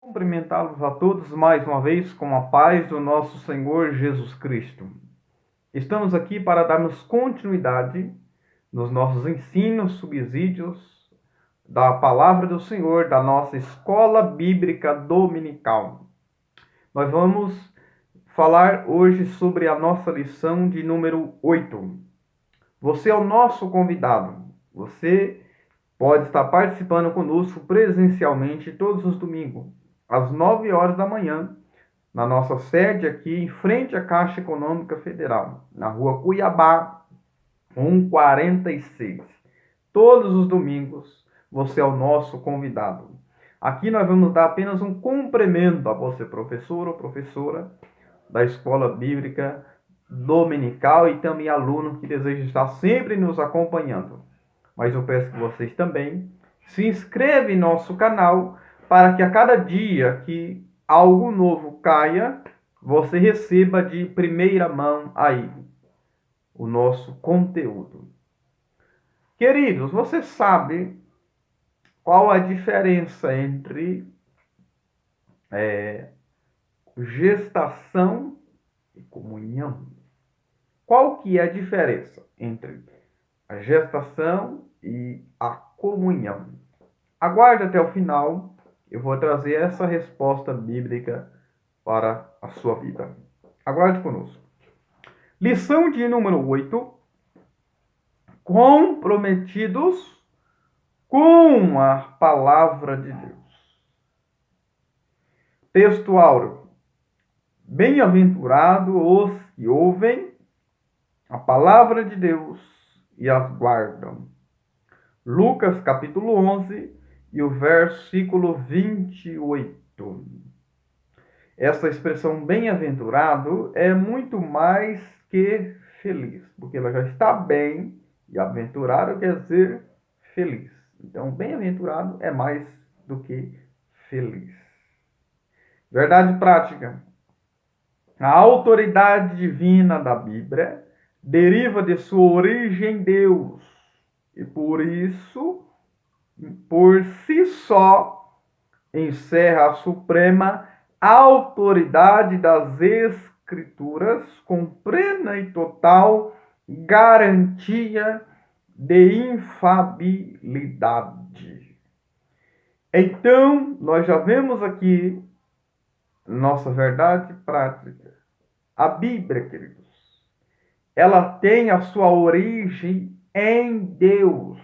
Cumprimentá-los a todos mais uma vez com a paz do nosso Senhor Jesus Cristo. Estamos aqui para darmos continuidade nos nossos ensinos, subsídios da palavra do Senhor, da nossa escola bíblica dominical. Nós vamos falar hoje sobre a nossa lição de número 8. Você é o nosso convidado. Você pode estar participando conosco presencialmente todos os domingos, às 9 horas da manhã, na nossa sede aqui, em frente à Caixa Econômica Federal, na rua Cuiabá, 146. Todos os domingos, você é o nosso convidado. Aqui nós vamos dar apenas um cumprimento a você, professor ou professora da Escola Bíblica Dominical e também aluno que deseja estar sempre nos acompanhando. Mas eu peço que vocês também se inscrevam em nosso canal para que a cada dia que algo novo caia, você receba de primeira mão aí o nosso conteúdo. Queridos, você sabe qual a diferença entre gestação e comunhão? Qual que é a diferença entre a gestação e a comunhão? Aguarde até o final, eu vou trazer essa resposta bíblica para a sua vida. Aguarde conosco. Lição de número 8. Comprometidos com a palavra de Deus. Texto áureo. Bem-aventurado os que ouvem a palavra de Deus e as guardam. Lucas capítulo 11 e o versículo 28. Essa expressão bem-aventurado é muito mais que feliz, porque ela já está bem, e aventurado quer dizer feliz. Então, bem-aventurado é mais do que feliz. Verdade prática. A autoridade divina da Bíblia deriva de sua origem em Deus. E por isso, por si só, encerra a suprema autoridade das Escrituras com plena e total garantia de infabilidade. Então, nós já vemos aqui nossa verdade prática. A Bíblia, queridos, ela tem a sua origem em Deus.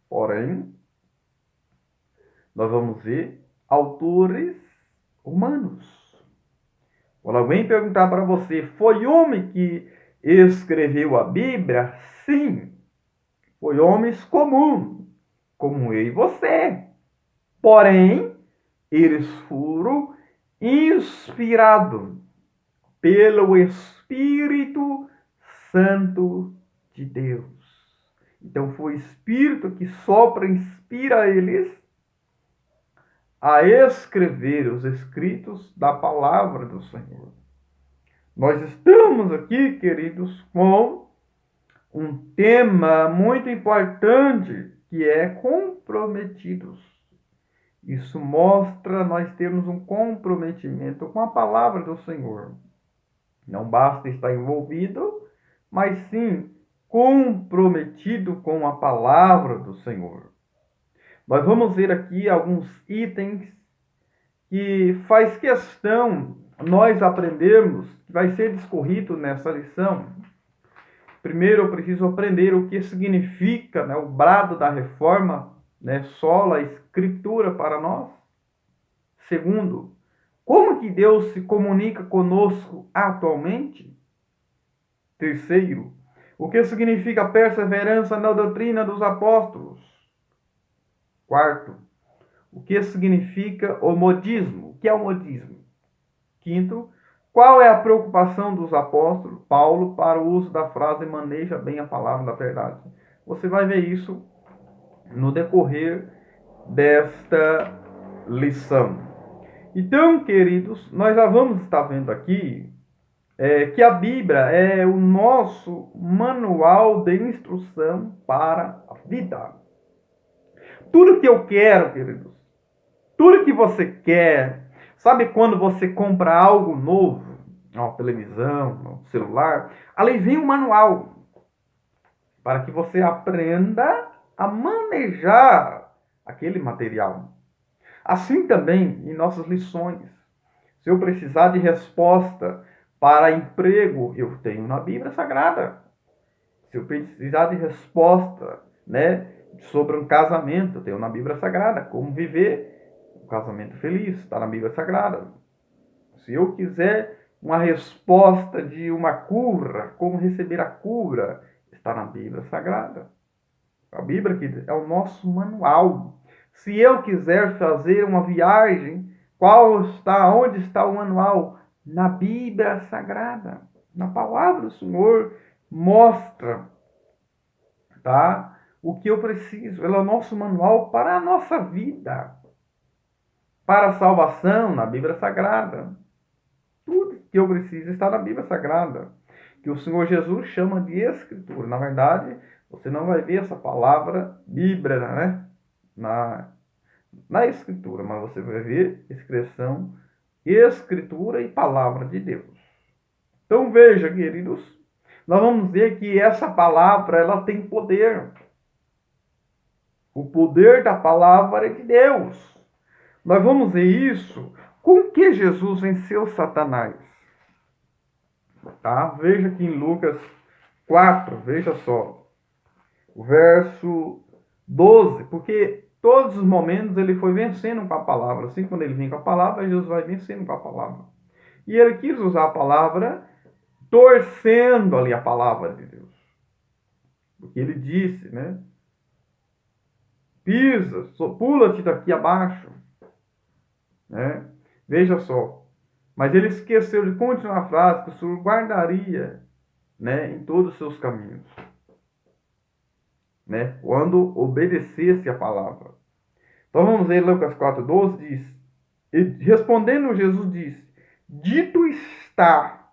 Porém, nós vamos ver autores humanos. Quando alguém perguntar para você, foi homem que escreveu a Bíblia? Sim, foi homens comuns, como eu e você. Porém, eles foram inspirados pelo Espírito Santo de Deus. Então foi o Espírito que sopra, inspira eles a escrever os escritos da palavra do Senhor. Nós estamos aqui, queridos, com um tema muito importante, que é comprometidos. Isso mostra nós termos um comprometimento com a palavra do Senhor. Não basta estar envolvido, mas sim comprometido com a palavra do Senhor. Nós vamos ver aqui alguns itens que faz questão nós aprendermos, que vai ser discorrido nessa lição. Primeiro, eu preciso aprender o que significa, o brado da reforma, sola a escritura para nós. Segundo, como que Deus se comunica conosco atualmente? Terceiro, o que significa perseverança na doutrina dos apóstolos? Quarto, o que significa o modismo? O que é o modismo? Quinto, qual é a preocupação dos apóstolos, Paulo, para o uso da frase maneja bem a palavra da verdade? Você vai ver isso no decorrer desta lição. Então, queridos, nós já vamos estar vendo aqui que a Bíblia é o nosso manual de instrução para a vida. Tudo que eu quero, queridos, Tudo que você quer. Sabe quando você compra algo novo, uma televisão, um celular, ali vem um manual para que você aprenda a manejar aquele material. Assim também em nossas lições. Se eu precisar de resposta para emprego, eu tenho na Bíblia Sagrada. Se eu precisar de resposta, né, sobre um casamento, eu tenho na Bíblia Sagrada. Como viver um casamento feliz, está na Bíblia Sagrada. Se eu quiser uma resposta de uma cura, como receber a cura, está na Bíblia Sagrada. A Bíblia que é o nosso manual. Se eu quiser fazer uma viagem, onde está o manual? Na Bíblia Sagrada. Na palavra do Senhor mostra, tá? O que eu preciso. Ele é o nosso manual para a nossa vida. Para a salvação, na Bíblia Sagrada. Tudo que eu preciso está na Bíblia Sagrada. Que o Senhor Jesus chama de Escritura. Na verdade, você não vai ver essa palavra Bíblia, né? Na Escritura, mas você vai ver expressão Escritura e Palavra de Deus. Então veja, queridos, nós vamos ver que essa palavra ela tem poder. O poder da palavra é de Deus. Nós vamos ver isso com que Jesus venceu Satanás. Tá? Veja aqui em Lucas 4, veja só, o verso 12, porque todos os momentos ele foi vencendo com a palavra. Assim, quando ele vem com a palavra, Jesus vai vencendo com a palavra. E ele quis usar a palavra torcendo ali a palavra de Deus. Porque ele disse, né? Pisa, pula-te daqui abaixo. Né? Veja só. Mas ele esqueceu de continuar a frase que o Senhor guardaria, né, em todos os seus caminhos. Né? Quando obedecesse a palavra. Então vamos ver Lucas 4,12 diz. E respondendo Jesus disse, dito está.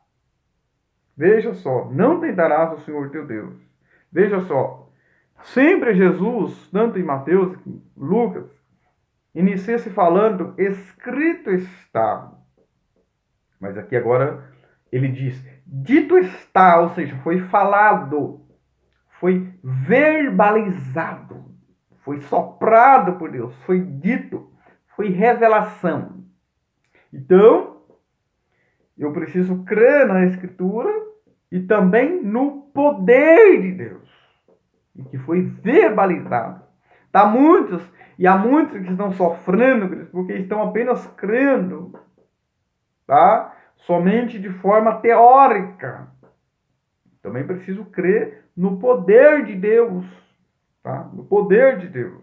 Veja só, não tentarás o Senhor teu Deus. Veja só, sempre Jesus, tanto em Mateus como em Lucas, inicia-se falando, escrito está. Mas aqui agora ele diz, dito está, ou seja, foi falado, foi verbalizado, foi soprado por Deus, foi dito, foi revelação. Então, eu preciso crer na Escritura e também no poder de Deus, e que foi verbalizado. Há muitos que estão sofrendo porque estão apenas crendo, tá? Somente de forma teórica. Também preciso crer no poder de Deus, tá? No poder de Deus.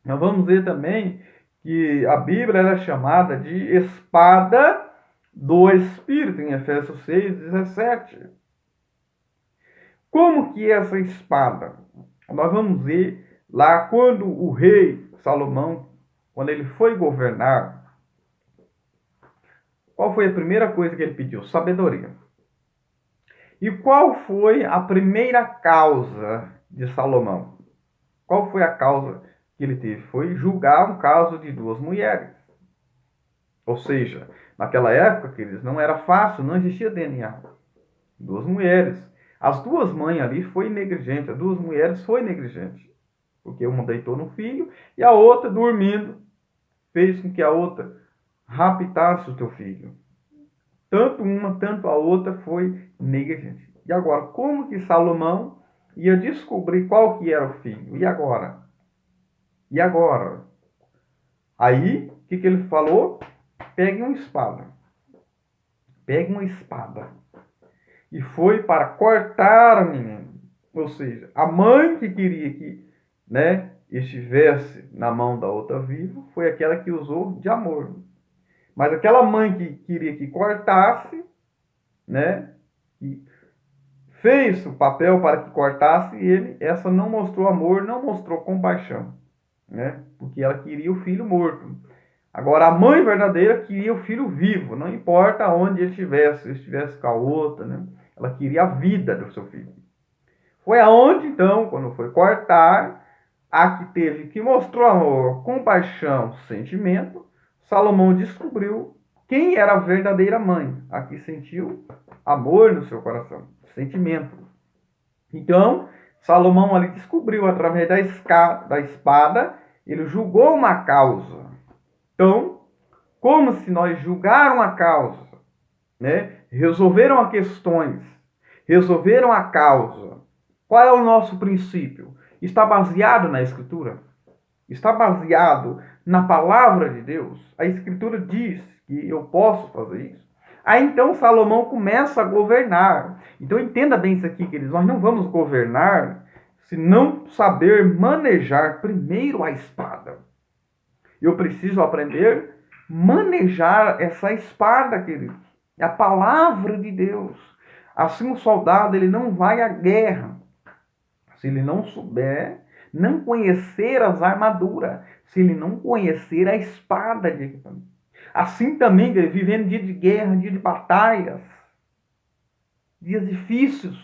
Nós vamos ver também que a Bíblia é chamada de espada do Espírito, em Efésios 6:17. Como que é essa espada? Nós vamos ver lá quando o rei Salomão, quando ele foi governar, qual foi a primeira coisa que ele pediu? Sabedoria. E qual foi a primeira causa de Salomão? Qual foi a causa que ele teve? Foi julgar um caso de duas mulheres. Ou seja, naquela época, queridos, não era fácil, não existia DNA. Duas mulheres. As duas mães ali foi negligente, as duas mulheres foi negligente. Porque uma deitou no filho e a outra, dormindo, fez com que a outra raptasse o teu filho. Tanto uma, tanto a outra foi negligente. E agora, como que Salomão ia descobrir qual que era o filho? E agora? E agora? Aí, o que ele falou? Pegue uma espada. Pegue uma espada. E foi para cortar o menino. Ou seja, a mãe que queria que, né, estivesse na mão da outra viva, foi aquela que usou de amor. Mas aquela mãe que queria que cortasse, né, e fez o papel para que cortasse ele, essa não mostrou amor, não mostrou compaixão, né, porque ela queria o filho morto. Agora, a mãe verdadeira queria o filho vivo, não importa onde ele estivesse, se ele estivesse com a outra, né, ela queria a vida do seu filho. Foi aonde, então, quando foi cortar, a que mostrou amor, compaixão, sentimento, Salomão descobriu quem era a verdadeira mãe, a que sentiu amor no seu coração, sentimento. Então, Salomão ali descobriu através da espada, ele julgou uma causa. Então, como se nós julgaram a causa, né? Resolveram as questões, resolveram a causa. Qual é o nosso princípio? Está baseado na Escritura? Está baseado na palavra de Deus? A Escritura diz que eu posso fazer isso. Aí então Salomão começa a governar. Então entenda bem isso aqui, queridos. Nós não vamos governar se não saber manejar primeiro a espada. Eu preciso aprender a manejar essa espada, queridos. É a palavra de Deus. Assim o soldado ele não vai à guerra se ele não souber, não conhecer as armaduras, se ele não conhecer a espada de equipamento. Assim também, vivendo dia de guerra, dia de batalhas, dias difíceis,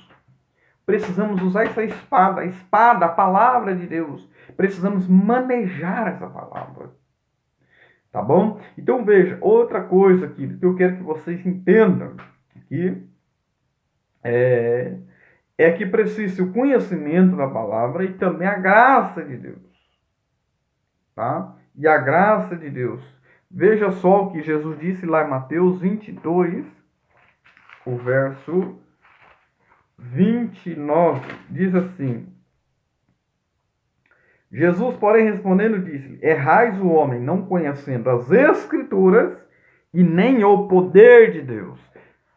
precisamos usar essa espada, a palavra de Deus. Precisamos manejar essa palavra. Tá bom? Então veja, outra coisa aqui que eu quero que vocês entendam aqui é que precisa o conhecimento da palavra e também a graça de Deus. Tá? E a graça de Deus. Veja só o que Jesus disse lá em Mateus 22, o verso 29, diz assim: Jesus, porém, respondendo, disse: errais o homem, não conhecendo as Escrituras e nem o poder de Deus.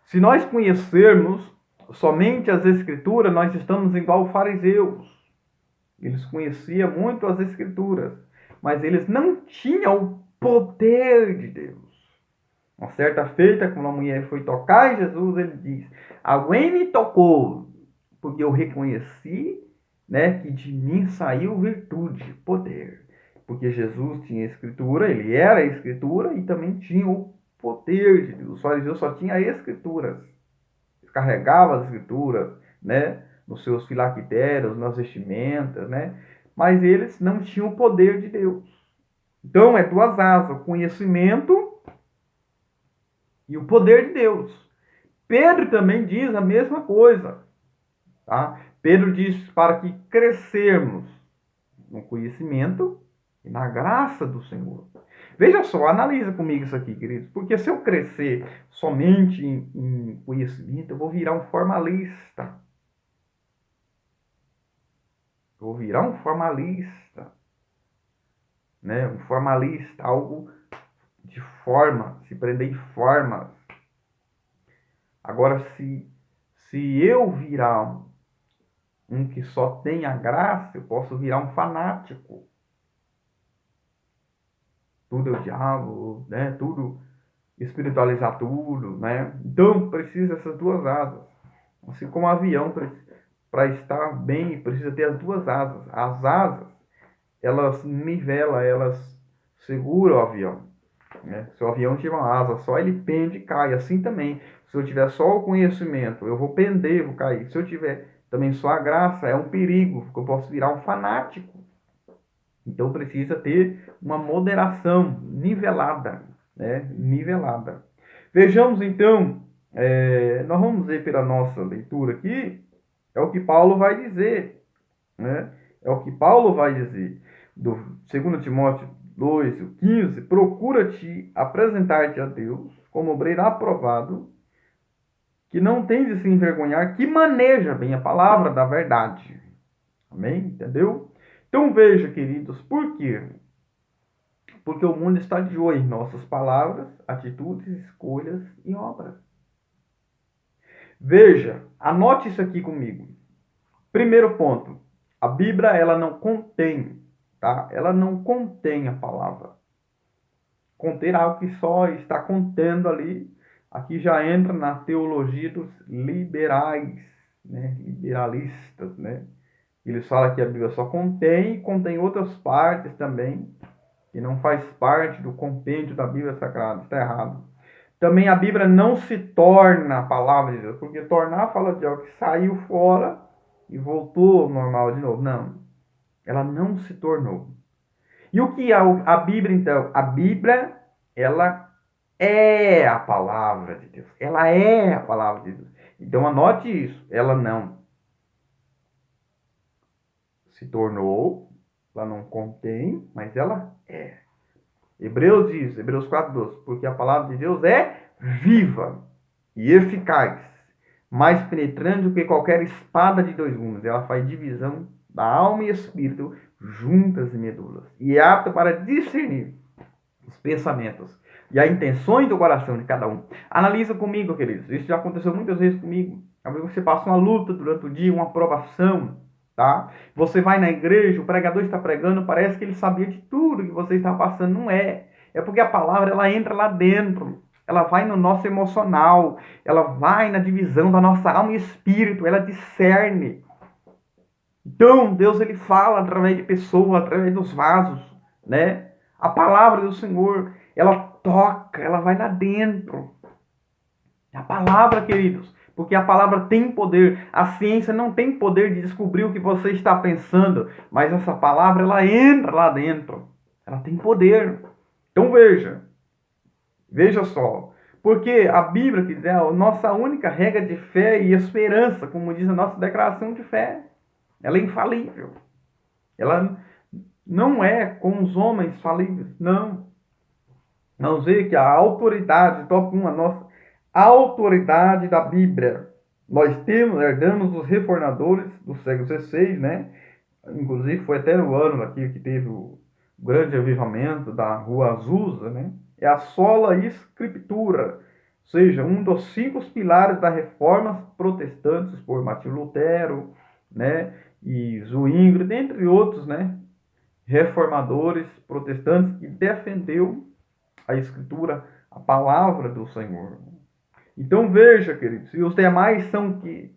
Se nós conhecermos somente as Escrituras, nós estamos igual aos fariseus. Eles conheciam muito as Escrituras, mas eles não tinham o poder de Deus. Uma certa feita, quando a mulher foi tocar em Jesus, ele diz: alguém me tocou, porque eu reconheci, né, que de mim saiu virtude, poder. Porque Jesus tinha a Escritura, ele era a Escritura e também tinha o poder de Deus. Os fariseus só tinham as Escrituras. Eles carregavam as Escrituras, né, nos seus filactérios, nas vestimentas, né? Mas eles não tinham o poder de Deus. Então, é duas asas, o conhecimento e o poder de Deus. Pedro também diz a mesma coisa. Tá? Pedro diz para que crescermos no conhecimento e na graça do Senhor. Veja só, analisa comigo isso aqui, queridos. Porque se eu crescer somente em conhecimento, eu vou virar um formalista. Eu vou virar um formalista. Né? Um formalista, algo de forma, se prender em formas. Agora, se eu virar um que só tem a graça, eu posso virar um fanático. Tudo é o diabo, né? Tudo, espiritualizar tudo, né? Então, precisa essas duas asas. Assim como um avião, para estar bem, precisa ter as duas asas. As asas, elas nivelam, elas seguram o avião. Né? Se o avião tiver uma asa só, ele pende e cai. Assim também, se eu tiver só o conhecimento, eu vou pender, vou cair. Se eu tiver também só a graça, é um perigo, porque eu posso virar um fanático. Então precisa ter uma moderação nivelada, né? Nivelada. Vejamos então, nós vamos ver pela nossa leitura aqui, é o que Paulo vai dizer, né? É o que Paulo vai dizer, do 2 Timóteo 2:15, procura-te apresentar-te a Deus como obreiro aprovado, que não tem de se envergonhar, que maneja bem a palavra da verdade. Amém? Entendeu? Então veja, queridos, por quê? Porque o mundo está de olho em nossas palavras, atitudes, escolhas e obras. Veja, anote isso aqui comigo. Primeiro ponto, a Bíblia ela não contém, tá? Ela não contém a palavra. Conter algo que só está contendo ali, aqui já entra na teologia dos liberais, né? Liberalistas, né? Eles falam que a Bíblia só contém e contém outras partes também, que não faz parte do compêndio da Bíblia Sagrada. Está errado. Também a Bíblia não se torna a palavra de Deus, porque tornar fala de algo que saiu fora e voltou ao normal de novo. Não. ela não se tornou. E o que é a Bíblia, então? A Bíblia, ela é a palavra de Deus. Ela é a palavra de Deus. Então anote isso. Ela não se tornou, ela não contém, mas ela é. Hebreus diz, Hebreus 4:12, porque a palavra de Deus é viva e eficaz, mais penetrante do que qualquer espada de dois gumes. Ela faz divisão da alma e espírito, juntas e medulas, e é apta para discernir os pensamentos e as intenções do coração de cada um. Analisa comigo, queridos. Isso já aconteceu muitas vezes comigo. Às vezes você passa uma luta durante o dia, uma provação, tá? Você vai na igreja, o pregador está pregando, parece que ele sabia de tudo que você está passando. Não é. É porque a palavra, ela entra lá dentro. Ela vai no nosso emocional. Ela vai na divisão da nossa alma e espírito. Ela discerne. Então, Deus, ele fala através de pessoas, através dos vasos, né? A palavra do Senhor, ela toca, ela vai lá dentro. A palavra, queridos, porque a palavra tem poder. A ciência não tem poder de descobrir o que você está pensando, mas essa palavra, ela entra lá dentro. Ela tem poder. Então veja só. Porque a Bíblia, que é a nossa única regra de fé e esperança, como diz a nossa declaração de fé. Ela é infalível. Ela não é com os homens falíveis, não. Vamos ver que a autoridade, top 1, a nossa autoridade da Bíblia. Nós herdamos dos reformadores do século XVI, né? Inclusive foi até no ano aqui que teve o grande avivamento da Rua Azusa, né? É a sola escritura, ou seja, um dos 5 pilares da reforma protestantes por Martinho Lutero, né? E Zwingli, dentre outros, né? Reformadores protestantes que defendeu a escritura, a palavra do Senhor. Então veja, queridos, e os demais são que,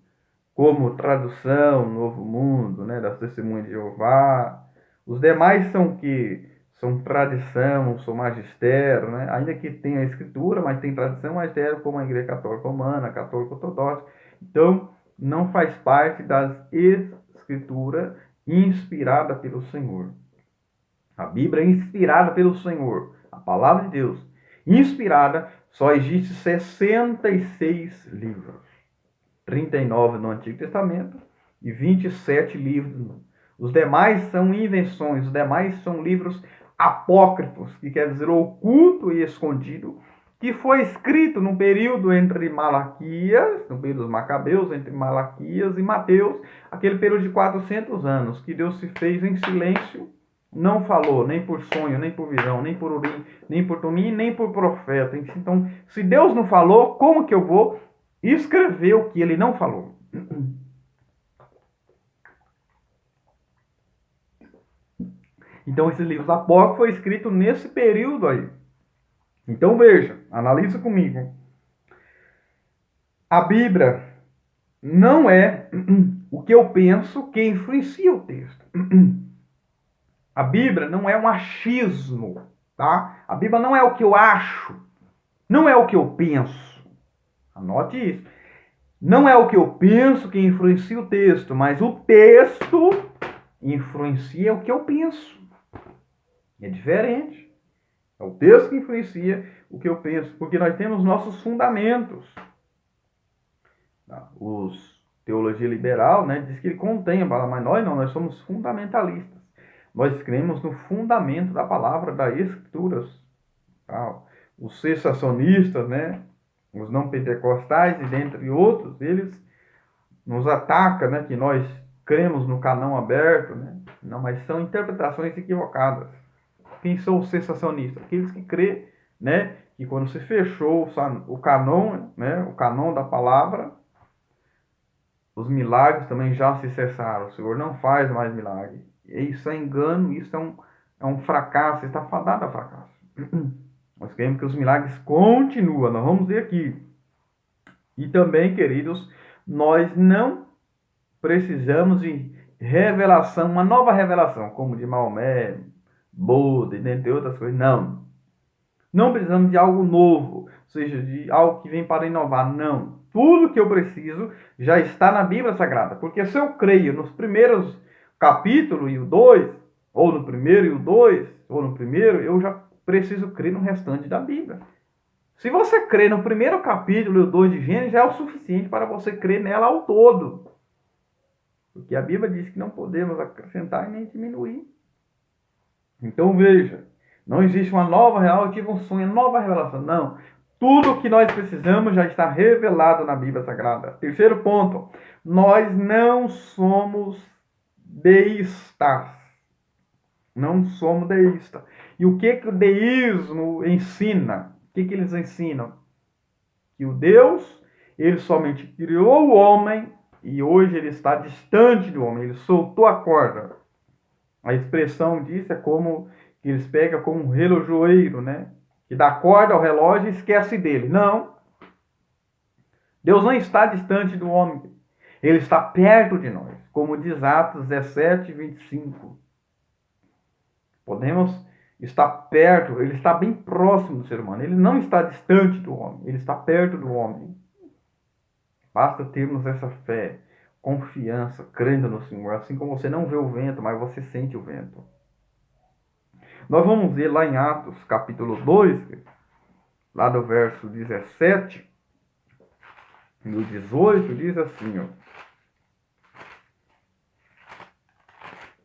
como tradução, Novo Mundo, né, das Testemunhas de Jeová, os demais são que são tradição, são magistério, né, ainda que tenha a escritura, mas tem tradição, magistério, como a Igreja Católica Romana, Católica Ortodoxa. Então, não faz parte das escrituras inspirada pelo Senhor. A Bíblia é inspirada pelo Senhor, a palavra de Deus. Inspirada, só existe 66 livros. 39 no Antigo Testamento e 27 livros. Os demais são invenções, os demais são livros apócrifos, que quer dizer oculto e escondido, que foi escrito no período entre Malaquias, no período dos Macabeus, entre Malaquias e Mateus, aquele período de 400 anos, que Deus se fez em silêncio, não falou, nem por sonho, nem por visão, nem por Urim, nem por Tumim, nem por profeta. Então, se Deus não falou, como que eu vou escrever o que ele não falou? Então, esses livros apócrifos foi escrito nesse período aí. Então, veja, analisa comigo. A Bíblia não é o que eu penso que influencia o texto. A Bíblia não é um achismo, tá? A Bíblia não é o que eu acho, não é o que eu penso. Anote isso. Não é o que eu penso que influencia o texto, mas o texto influencia o que eu penso. É diferente. É o texto que influencia o que eu penso, porque nós temos nossos fundamentos. Os teologia liberal, né, diz que ele contém a palavra, mas nós não, nós somos fundamentalistas. Nós cremos no fundamento da palavra das Escrituras. Tá? Os cessacionistas, né, os não pentecostais e dentre outros, eles nos atacam, né, que nós cremos no canão aberto, né? Não, mas são interpretações equivocadas. Quem são os cessacionistas? Aqueles que crê, né, que quando se fechou o canon, né, o canon da palavra, os milagres também já se cessaram. O Senhor não faz mais milagre. Isso é engano, isso é um fracasso, está fadado a fracasso. Nós queremos que os milagres continuem. Nós vamos ver aqui. E também, queridos, nós não precisamos de revelação, uma nova revelação, como de Maomé, Buda, e dentre outras coisas. Não. Não precisamos de algo novo, ou seja, de algo que vem para inovar. Não. Tudo que eu preciso já está na Bíblia Sagrada. Porque se eu creio nos primeiros capítulo e o 2, ou no primeiro e o 2, ou no primeiro, eu já preciso crer no restante da Bíblia. Se você crê no primeiro capítulo e o 2 de Gênesis, já é o suficiente para você crer nela ao todo. Porque a Bíblia diz que não podemos acrescentar e nem diminuir. Então veja, não existe uma nova real, eu tive um sonho, nova revelação. Não. Tudo o que nós precisamos já está revelado na Bíblia Sagrada. Terceiro ponto, nós não somos deístas. Não somos deístas. E o que o deísmo ensina? O que eles ensinam? Que o Deus, ele somente criou o homem e hoje ele está distante do homem. Ele soltou a corda. A expressão disso é como que eles pegam como um relojoeiro, né? Que dá corda ao relógio e esquece dele. Não. Deus não está distante do homem. Ele está perto de nós. Como diz Atos 17, 25. Podemos estar perto, ele está bem próximo do ser humano. Ele não está distante do homem. Ele está perto do homem. Basta termos essa fé, confiança, crendo no Senhor. Assim como você não vê o vento, mas você sente o vento. Nós vamos ver lá em Atos, capítulo 2, lá do verso 17 e o 18, diz assim, ó.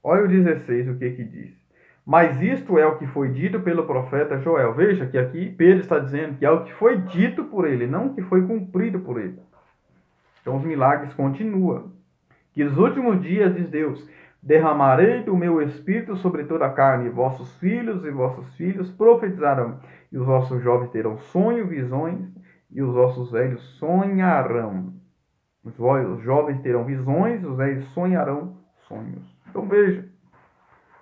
Olha o 16, o que diz. Mas isto é o que foi dito pelo profeta Joel. Veja que aqui Pedro está dizendo que é o que foi dito por ele, não o que foi cumprido por ele. Então os milagres continuam. Que nos últimos dias, diz Deus, derramarei do meu espírito sobre toda a carne, e vossos filhos profetizarão, e os vossos jovens terão sonhos, visões, e os vossos velhos sonharão. Os jovens terão visões, os velhos sonharão sonhos. Então veja,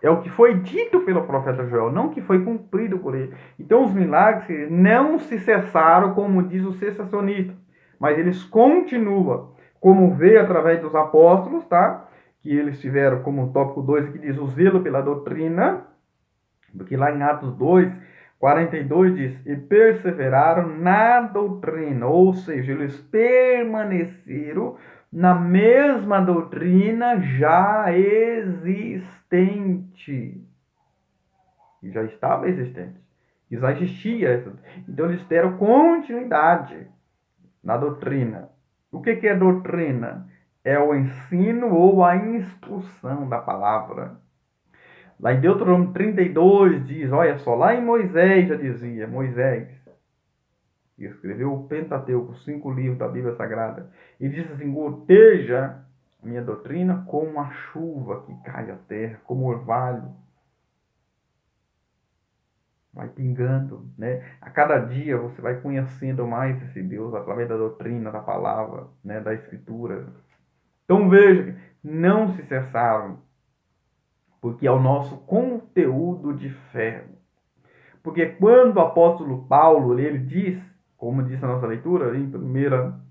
é o que foi dito pelo profeta Joel, não o que foi cumprido por ele. Então os milagres não se cessaram, como diz o sensacionista, mas eles continuam, como vê através dos apóstolos, tá? Que eles tiveram como tópico 2 que diz o zelo pela doutrina, porque lá em Atos 2, 42 diz, e perseveraram na doutrina, ou seja, eles permaneceram na mesma doutrina já existente. E já estava existente. Já existia. Então eles deram continuidade na doutrina. O que é doutrina? É o ensino ou a instrução da palavra. Lá em Deuteronômio 32 diz, olha só, lá em Moisés já dizia, Moisés, que escreveu o Pentateuco, os 5 livros da Bíblia Sagrada, e diz assim, goteja minha doutrina como a chuva que cai à terra, como orvalho. Vai pingando, né? A cada dia você vai conhecendo mais esse Deus através da doutrina, da palavra, né? Da escritura. Então veja, não se cessaram, porque é o nosso conteúdo de fé. Porque quando o apóstolo Paulo, ele diz, como diz a nossa leitura, em 1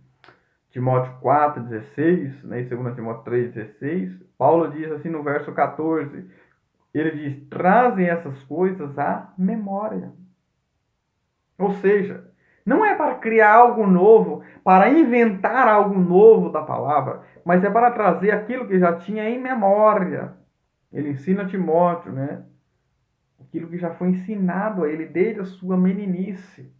Timóteo 4,16, né, em 2 Timóteo 3,16, Paulo diz assim no verso 14, ele diz, trazem essas coisas à memória. Ou seja, não é para criar algo novo, para inventar algo novo da palavra, mas é para trazer aquilo que já tinha em memória. Ele ensina a Timóteo, né? Aquilo que já foi ensinado a ele desde a sua meninice.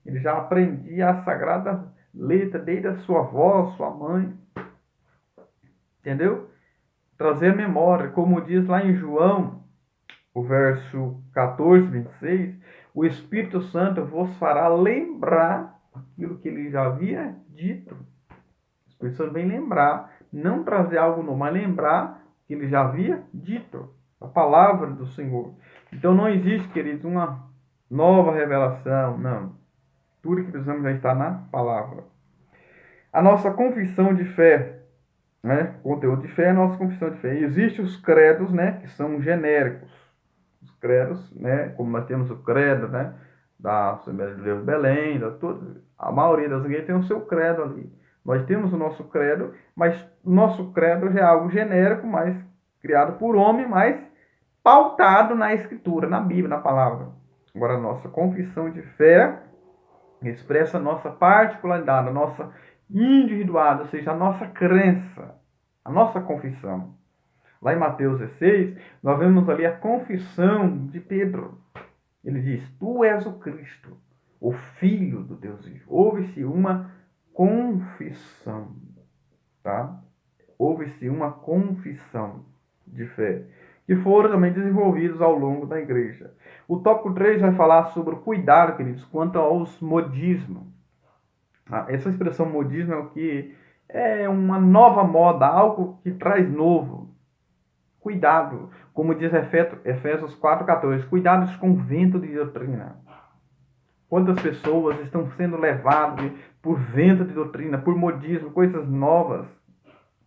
Ele já aprendia a sagrada letra desde a sua avó, sua mãe. Entendeu? Trazer a memória, como diz lá em João, o verso 14, 26, o Espírito Santo vos fará lembrar aquilo que ele já havia dito. O Espírito Santo vem lembrar, não trazer algo novo, mas lembrar que ele já havia dito, a palavra do Senhor. Então não existe, queridos, uma nova revelação, não. Tudo que precisamos já está na palavra. A nossa confissão de fé, né? Conteúdo de fé é a nossa confissão de fé. E existem os credos, né? Que são genéricos. Os credos, né? Como nós temos o credo, né? Da Assembleia de Deus de Belém, a maioria das igrejas tem o seu credo ali. Nós temos o nosso credo, mas o nosso credo já é algo genérico, mas criado por homem, mas pautado na Escritura, na Bíblia, na palavra. Agora, a nossa confissão de fé expressa a nossa particularidade, a nossa individualidade, ou seja, a nossa crença, a nossa confissão. Lá em Mateus 16, nós vemos ali a confissão de Pedro. Ele diz: tu és o Cristo, o Filho do Deus vivo. Houve-se uma confissão, tá? Houve-se uma confissão de fé, que foram também desenvolvidos ao longo da igreja. O tópico 3 vai falar sobre o cuidado, queridos, quanto aos modismos. Essa expressão modismo é o que é uma nova moda, algo que traz novo. Cuidado, como diz Efésios 4,14, cuidados com o vento de doutrina. Quantas pessoas estão sendo levadas por vento de doutrina, por modismo, coisas novas,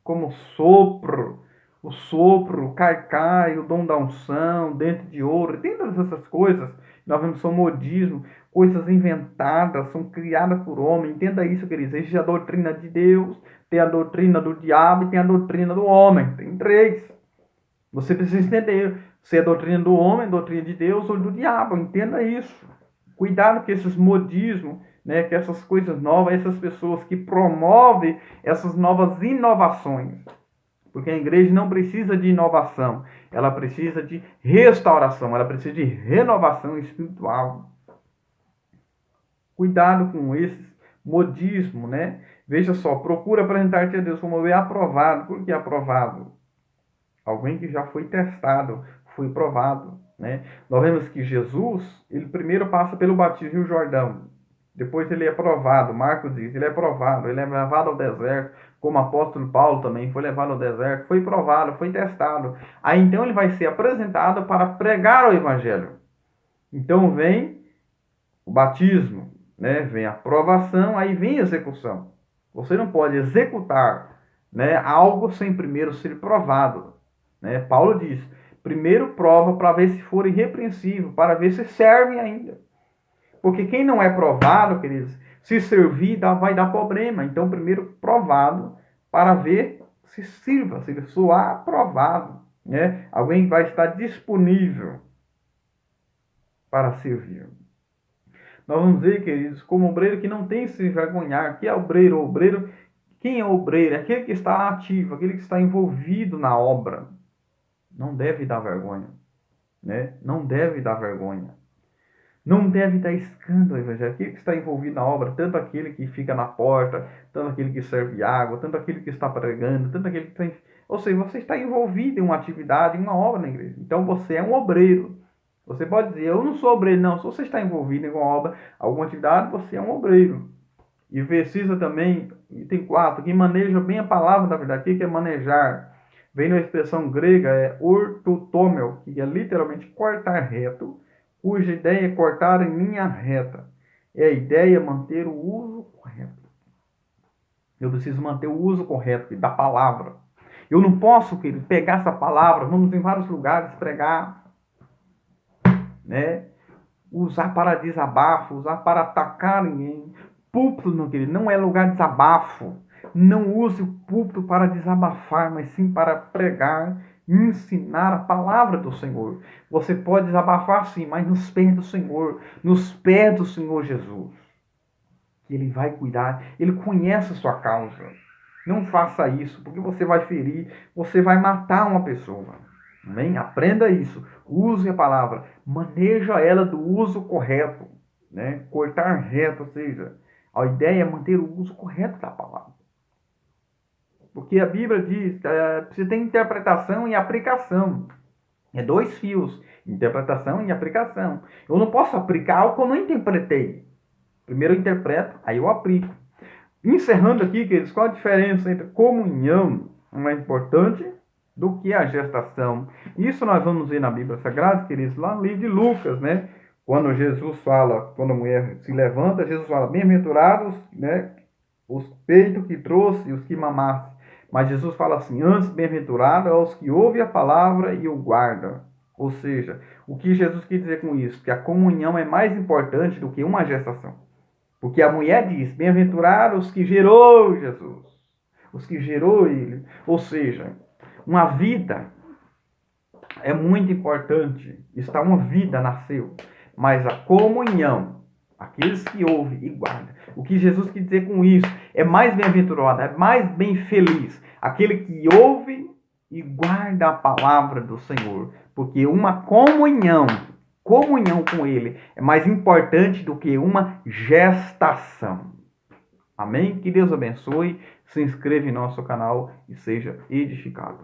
como o sopro, o caicai, o dom da unção, dente de ouro, tem todas essas coisas. Nós vemos são modismo, coisas inventadas, são criadas por homem. Entenda isso, queridos. Existe a doutrina de Deus, tem a doutrina do diabo e tem a doutrina do homem. Tem três. Você precisa entender se é doutrina do homem, doutrina de Deus ou do diabo. Entenda isso. Cuidado com esses modismos, né, que essas coisas novas, essas pessoas que promovem essas novas inovações. Porque a igreja não precisa de inovação, ela precisa de restauração, ela precisa de renovação espiritual. Cuidado com esses modismos, né? Veja só, procura apresentar-te a Deus como aprovado. Por que aprovado? Alguém que já foi testado, foi provado, né? Nós vemos que Jesus, ele primeiro passa pelo batismo no Jordão. Depois ele é provado, Marcos diz, ele é provado, ele é levado ao deserto, como o apóstolo Paulo também foi levado ao deserto, foi provado, foi testado. Aí então ele vai ser apresentado para pregar o evangelho. Então vem o batismo, né? Vem a provação, aí vem a execução. Você não pode executar, né, algo sem primeiro ser provado, né? Paulo diz, primeiro prova para ver se for irrepreensível, para ver se servem ainda. Porque quem não é provado, queridos, se servir vai dar problema. Então, primeiro provado para ver se sirva, se ele soar aprovado, né? Alguém vai estar disponível para servir. Nós vamos ver, queridos, como obreiro que não tem que se envergonhar. Que é obreiro? Obreiro, quem é obreiro? É aquele que está ativo, aquele que está envolvido na obra. Não deve dar vergonha, né? Não deve dar vergonha. Não deve dar escândalo, evangelho. Aquele que está envolvido na obra, tanto aquele que fica na porta, tanto aquele que serve água, tanto aquele que está pregando, tanto aquele que está... Ou seja, você está envolvido em uma atividade, em uma obra na igreja. Então você é um obreiro. Você pode dizer, eu não sou obreiro, não. Se você está envolvido em alguma obra, alguma atividade, você é um obreiro. E precisa também, item 4, que maneja bem a palavra da verdade. O que é manejar? Vem na expressão grega, é ortotomel, que é literalmente cortar reto, cuja ideia é cortar em linha reta. É a ideia manter o uso correto. Eu preciso manter o uso correto da palavra. Eu não posso, querido, pegar essa palavra, vamos em vários lugares pregar, né? Usar para desabafo, usar para atacar ninguém. Púlpito, meu querido, não é lugar de desabafo. Não use o púlpito para desabafar, mas sim para pregar, ensinar a palavra do Senhor. Você pode desabafar sim, mas nos pés do Senhor, nos pés do Senhor Jesus. Ele vai cuidar, Ele conhece a sua causa. Não faça isso, porque você vai ferir, você vai matar uma pessoa. Amém? Aprenda isso. Use a palavra, maneja ela do uso correto, né? Cortar reto, ou seja, a ideia é manter o uso correto da palavra. Porque a Bíblia diz que você tem interpretação e aplicação. É dois fios, interpretação e aplicação. Eu não posso aplicar algo que eu não interpretei. Primeiro eu interpreto, aí eu aplico. Encerrando aqui, queridos, qual a diferença entre comunhão, mais importante, do que a gestação? Isso nós vamos ver na Bíblia Sagrada, queridos, lá no livro de Lucas, né? Quando Jesus fala, quando a mulher se levanta, Jesus fala, bem-aventurados, né? Os peitos que trouxe e os que mamasse. Mas Jesus fala assim, antes bem-aventurado aos que ouvem a palavra e o guardam. Ou seja, o que Jesus quis dizer com isso? Que a comunhão é mais importante do que uma gestação. Porque a mulher diz, bem-aventurados os que gerou Jesus. Os que gerou ele. Ou seja, uma vida é muito importante. Está uma vida nasceu. Mas a comunhão, aqueles que ouvem e guardam. O que Jesus quis dizer com isso? É mais bem-aventurado, é mais bem feliz. Aquele que ouve e guarda a palavra do Senhor, porque uma comunhão com Ele é mais importante do que uma gestação. Amém? Que Deus abençoe, se inscreva em nosso canal e seja edificado.